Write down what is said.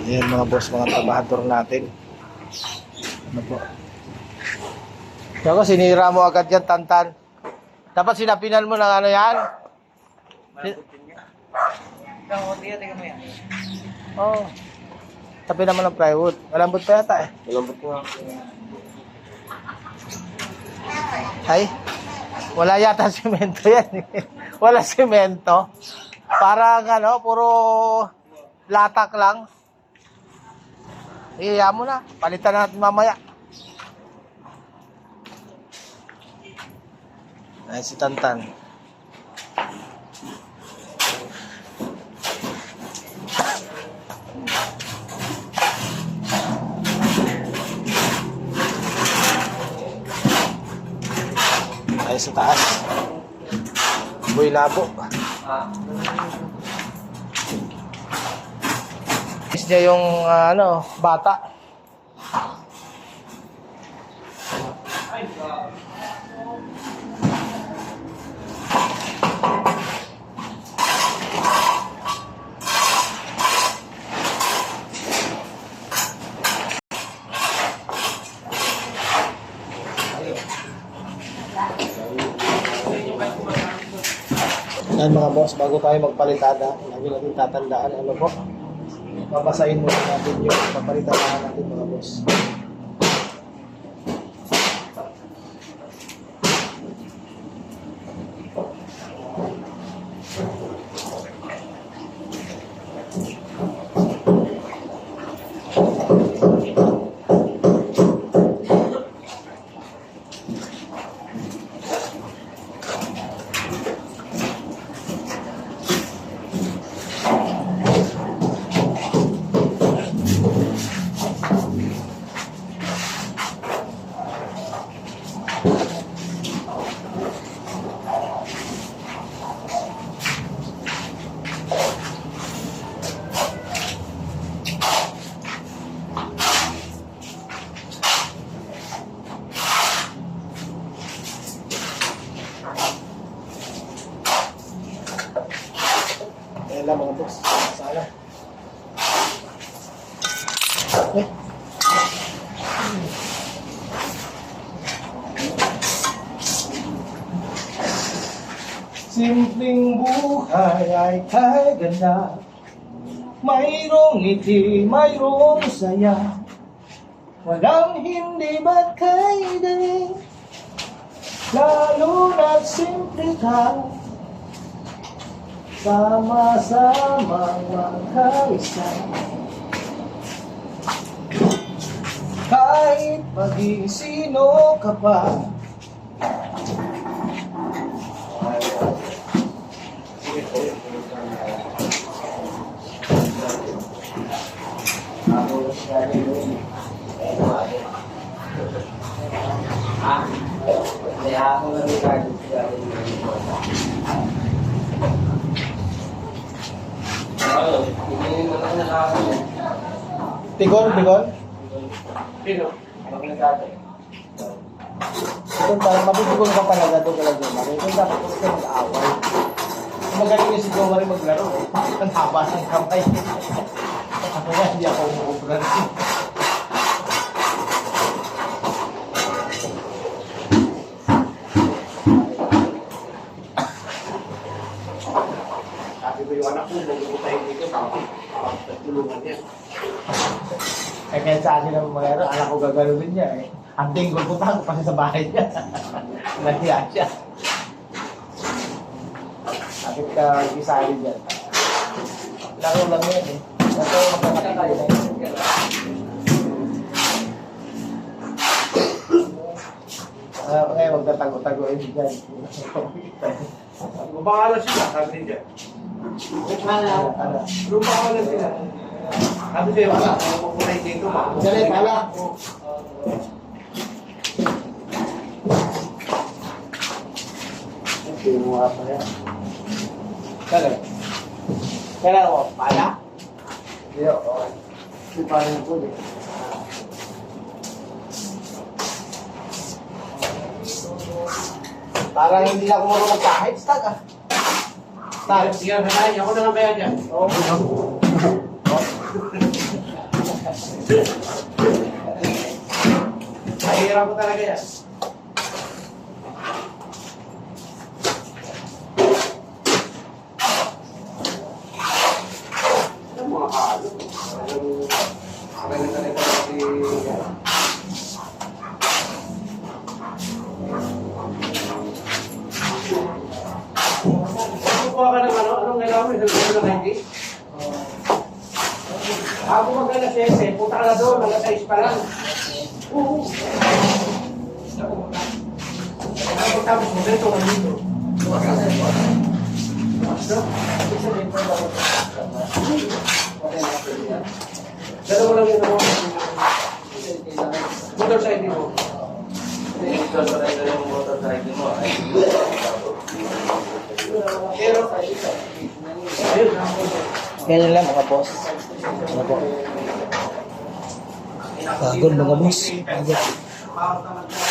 Ayan mga boss, mga trabahador natin. Ano po? Kaya sinira mo agad yan, Tantan. Dapat sinapinan mo ng ano yan? Oo. Tapi naman ng plywood. Malambot pa yata eh. Malambot nga. Ay, wala yata semento yan eh. Wala semento. Parang ano, puro latak lang. Iya mo na. Palitan natin mamaya. Ay, si Tantan. Ay, sa taas. Boy labo. Is niya yung ano, bata. Yan mga boss, bago tayo magpalitada, lagi natin tatandaan, ano po, babasahin muna natin yung papalitada natin mga boss. Ayan lang mga boss, sana. Eh. Simpleng buhay ay kaganda, mayroong ngiti, mayroong saya, walang hindi ba't kay dali, lalo na't simple ka. Sama-sama magkaisa, kahit maging sino ka pa. Tigol, tigol. Sino? Magkakasado. Ito parang mabibigol ka talaga doon talaga. Ito dapat ko ka mag-aaway. Magaling yung si Joe rin maglaro. Ang haba ng kamay. Ako nga, hindi ako umuubran. Sabi ko yung anak ko, nagbubuta tayo dito, tulungan niya. Eh kaya sa akin ang mga anak ko gagalawin niya eh. Ang tinggol ko tago kasi sa bahay niya. Nahiya siya. Bakit ka isali dyan? Laro lang yan eh. Ito magkakatayo na yun. Ngayon magtatago-tago eh dyan. Mabangalan sila, sabi niya. Lumawalan sila. Sabi sa'yo, wala. Kung mapunay dito, Dali, pala. Tinuha pa yan. Dali. Kailan ko, pala? Hindi ako. Hindi pa rin po eh. Parang hindi na ako marunong kahit stag ah. Stag. Sige, ako na nga maya dyan. Oo. Mahirap ko talaga yan. Yung mga halo. Talaga si... Kukuha ka ng ano? Anong kailangan mo? Nagpapalo ng ID? Ako magkala sa SM, punta ka na doon, hanggang sa pa lang. Oo. Tapos mo, ganito ka dito. Dalawa lang yun ako. Motor sa ID mo. Pero, ayun, Ganyan lang mga boss. Ano po? Pagod mga boss. Pagod.